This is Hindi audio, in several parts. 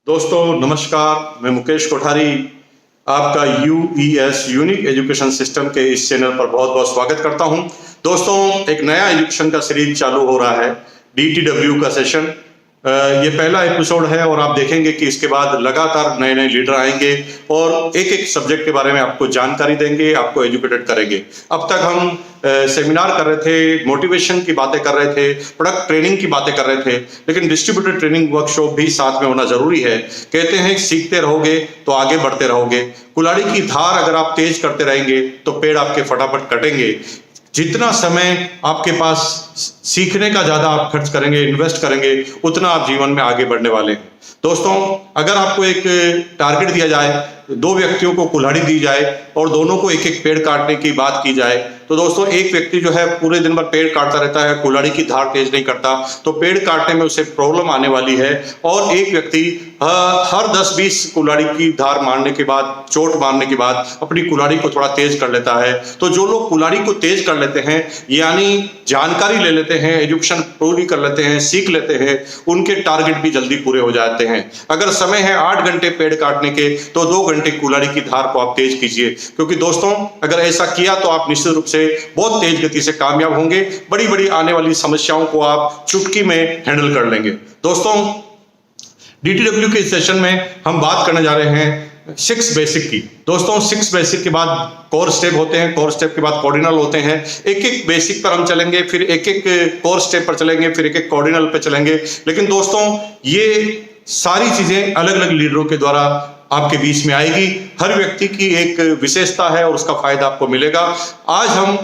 दोस्तों नमस्कार, मैं मुकेश कोठारी आपका यूईएस यूनिक एजुकेशन सिस्टम के इस चैनल पर बहुत बहुत स्वागत करता हूं। दोस्तों एक नया एजुकेशन का सीरीज चालू हो रहा है, डीटीडब्ल्यू का सेशन। ये पहला एपिसोड है और आप देखेंगे कि इसके बाद लगातार नए नए लीडर आएंगे और एक एक सब्जेक्ट के बारे में आपको जानकारी देंगे, आपको एजुकेटेड करेंगे। अब तक हम सेमिनार कर रहे थे, मोटिवेशन की बातें कर रहे थे, प्रोडक्ट ट्रेनिंग की बातें कर रहे थे, लेकिन डिस्ट्रीब्यूटेड ट्रेनिंग वर्कशॉप भी साथ में होना जरूरी है। कहते हैं सीखते रहोगे तो आगे बढ़ते रहोगे। कुल्हाड़ी की धार अगर आप तेज करते रहेंगे तो पेड़ आपके फटाफट कटेंगे। जितना समय आपके पास सीखने का ज्यादा आप खर्च करेंगे, इन्वेस्ट करेंगे, उतना आप जीवन में आगे बढ़ने वाले हैं। दोस्तों अगर आपको एक टारगेट दिया जाए, दो व्यक्तियों को कुल्हाड़ी दी जाए और दोनों को एक एक पेड़ काटने की बात की जाए, तो दोस्तों एक व्यक्ति जो है पूरे दिन भर पेड़ काटता रहता है, कुल्हाड़ी की धार तेज नहीं करता, तो पेड़ काटने में उसे प्रॉब्लम आने वाली है। और एक व्यक्ति हर 10-20 कुल्हाड़ी की धार मारने के बाद, चोट मारने के बाद अपनी कुल्हाड़ी को थोड़ा तेज कर लेता है। तो जो लोग कुल्हाड़ी को तेज कर लेते हैं, यानी जानकारी ले लेते हैं, एजुकेशन पूरी कर लेते हैं, सीख लेते हैं, उनके टारगेट भी जल्दी पूरे हो जाते हैं। अगर समय है 8 घंटे पेड़ काटने के, तो 2 घंटे कुल्हाड़ी की धार को आप तेज कीजिए, क्योंकि दोस्तों अगर ऐसा किया तो आप निश्चित रूप से बहुत तेज गति से कामयाब होंगे। बड़ी बड़ी आने वाली समस्याओं को आप चुटकी में हैंडल कर लेंगे। दोस्तों डीटीडब्ल्यू के सेशन में हम बात करने जा रहे हैं 6 बेसिक की। दोस्तों 6 बेसिक के बाद कोर स्टेप होते हैं, कोर स्टेप के बाद कॉर्डिनल होते हैं। एक एक बेसिक पर हम चलेंगे, फिर एक एक कोर स्टेप पर चलेंगे, फिर एक एक कॉर्डिनल पर चलेंगे। लेकिन दोस्तों ये सारी चीजें अलग अलग लीडरों के द्वारा आपके बीच में आएगी। हर व्यक्ति की एक विशेषता है और उसका फायदा आपको मिलेगा। आज हम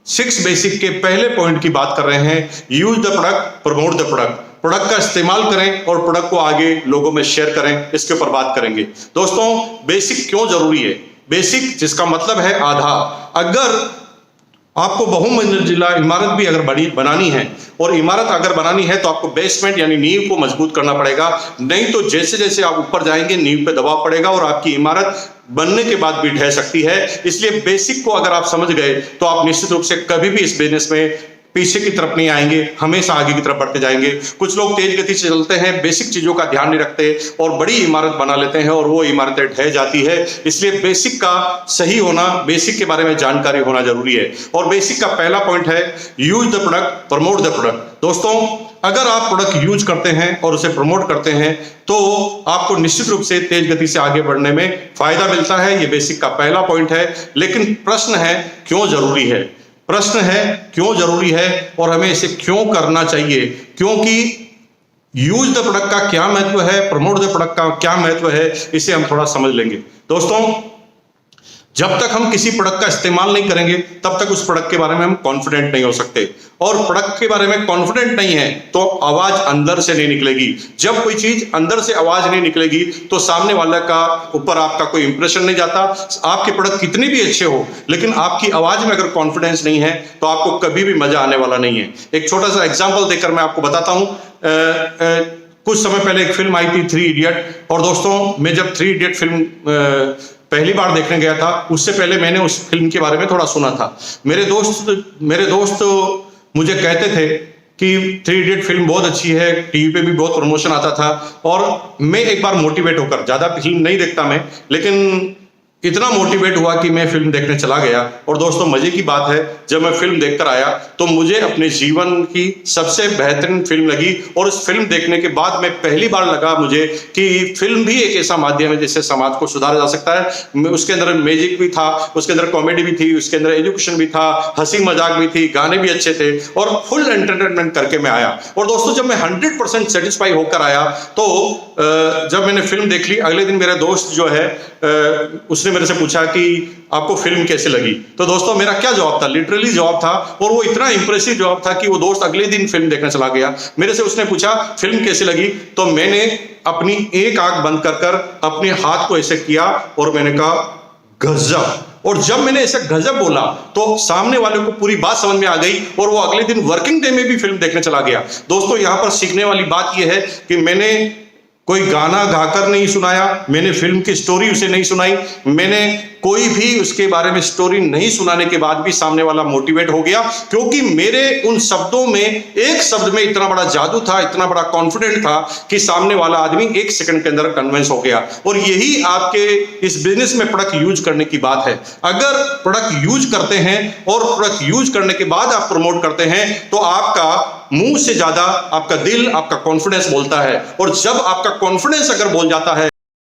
6 बेसिक के पहले पॉइंट की बात कर रहे हैं, use the product, promote the product. Product का इस्तेमाल करें और प्रोडक्ट को आगे लोगों में शेयर करें, इसके ऊपर बात करेंगे। दोस्तों बेसिक क्यों जरूरी है? बेसिक जिसका मतलब है आधार। अगर आपको बहुमंजिला इमारत भी अगर बनानी है, और इमारत अगर बनानी है तो आपको बेसमेंट यानी नींव को मजबूत करना पड़ेगा। नहीं तो जैसे जैसे आप ऊपर जाएंगे नींव पे दबाव पड़ेगा और आपकी इमारत बनने के बाद भी ढह सकती है। इसलिए बेसिक को अगर आप समझ गए तो आप निश्चित रूप से कभी भी इस बिजनेस में पीछे की तरफ नहीं आएंगे, हमेशा आगे की तरफ बढ़ते जाएंगे। कुछ लोग तेज गति से चलते हैं, बेसिक चीजों का ध्यान नहीं रखते और बड़ी इमारत बना लेते हैं और वो इमारतें ढह जाती है। इसलिए बेसिक का सही होना, बेसिक के बारे में जानकारी होना जरूरी है। और बेसिक का पहला पॉइंट है use the product, promote the product. दोस्तों अगर आप प्रोडक्ट यूज करते हैं और उसे प्रमोट करते हैं तो आपको निश्चित रूप से तेज गति से आगे बढ़ने में फायदा मिलता है। ये बेसिक का पहला पॉइंट है। लेकिन प्रश्न है क्यों जरूरी है? प्रश्न है क्यों जरूरी है और हमें इसे क्यों करना चाहिए? क्योंकि यूज द प्रोडक्ट का क्या महत्व है, प्रमोट द प्रोडक्ट का क्या महत्व है, इसे हम थोड़ा समझ लेंगे। दोस्तों जब तक हम किसी प्रोडक्ट का इस्तेमाल नहीं करेंगे तब तक उस प्रोडक्ट के बारे में हम कॉन्फिडेंट नहीं हो सकते। और प्रोडक्ट के बारे में कॉन्फिडेंट नहीं है तो आवाज अंदर से नहीं निकलेगी। जब कोई चीज अंदर से आवाज नहीं निकलेगी तो सामने वाले का ऊपर आपका कोई इंप्रेशन नहीं जाता। आपके प्रोडक्ट कितने भी अच्छे हो, लेकिन आपकी आवाज में अगर कॉन्फिडेंस नहीं है तो आपको कभी भी मजा आने वाला नहीं है। एक छोटा सा एग्जाम्पल देकर मैं आपको बताता हूं। कुछ समय पहले एक फिल्म आई थी 3 इडियट, और दोस्तों मैं जब 3 इडियट फिल्म पहली बार देखने गया था, उससे पहले मैंने उस फिल्म के बारे में थोड़ा सुना था। मेरे दोस्त मुझे कहते थे कि 3 इडियट फिल्म बहुत अच्छी है, टीवी पे भी बहुत प्रमोशन आता था। और मैं एक बार मोटिवेट होकर, ज्यादा फिल्म नहीं देखता मैं, लेकिन इतना मोटिवेट हुआ कि मैं फिल्म देखने चला गया। और दोस्तों मजे की बात है, जब मैं फिल्म देखकर आया तो मुझे अपने जीवन की सबसे बेहतरीन फिल्म लगी। और उस फिल्म देखने के बाद में पहली बार लगा मुझे कि फिल्म भी एक ऐसा माध्यम है जिससे समाज को सुधारा जा सकता है। उसके अंदर मैजिक भी था, उसके अंदर कॉमेडी भी थी, उसके अंदर एजुकेशन भी था, हंसी मजाक भी थी, गाने भी अच्छे थे और फुल एंटरटेनमेंट करके मैं आया। और दोस्तों जब मैं 100% सेटिस्फाई होकर आया तो जब मैंने फिल्म देख ली, अगले दिन मेरा दोस्त जो है उसने मेरे से पूछा कि आपको फिल्म कैसे लगी। तो दोस्तों मेरा क्या जवाब था? लिटरली जवाब था, और वो इतना इंप्रेसिव जवाब था कि वो दोस्त अगले दिन फिल्म देखने चला गया। मेरे से उसने पूछा फिल्म कैसे लगी, तो मैंने अपनी एक आंख बंद कर अपने हाथ को ऐसे किया और मैंने कहा गजब। और जब मैंने ऐसे गजब बोला तो सामने वाले को पूरी बात समझ में आ गई और वो अगले दिन वर्किंग डे में भी फिल्म देखने चला गया। दोस्तों यहां पर सीखने वाली बात यह है कि मैंने कोई गाना गाकर नहीं सुनाया, मैंने फिल्म की स्टोरी उसे नहीं सुनाई, मैंने कोई भी उसके बारे में स्टोरी नहीं सुनाने के बाद भी सामने वाला मोटिवेट हो गया, क्योंकि मेरे उन शब्दों में, एक शब्द में इतना बड़ा जादू था, इतना बड़ा कॉन्फिडेंट था कि सामने वाला आदमी 1 सेकंड के अंदर कन्विंस हो गया। और यही आपके इस बिजनेस में प्रोडक्ट यूज करने की बात है। अगर प्रोडक्ट यूज करते हैं और प्रोडक्ट यूज करने के बाद आप प्रमोट करते हैं तो आपका मुंह से ज्यादा आपका दिल, आपका कॉन्फिडेंस बोलता है। और जब आपका कॉन्फिडेंस अगर बोल जाता है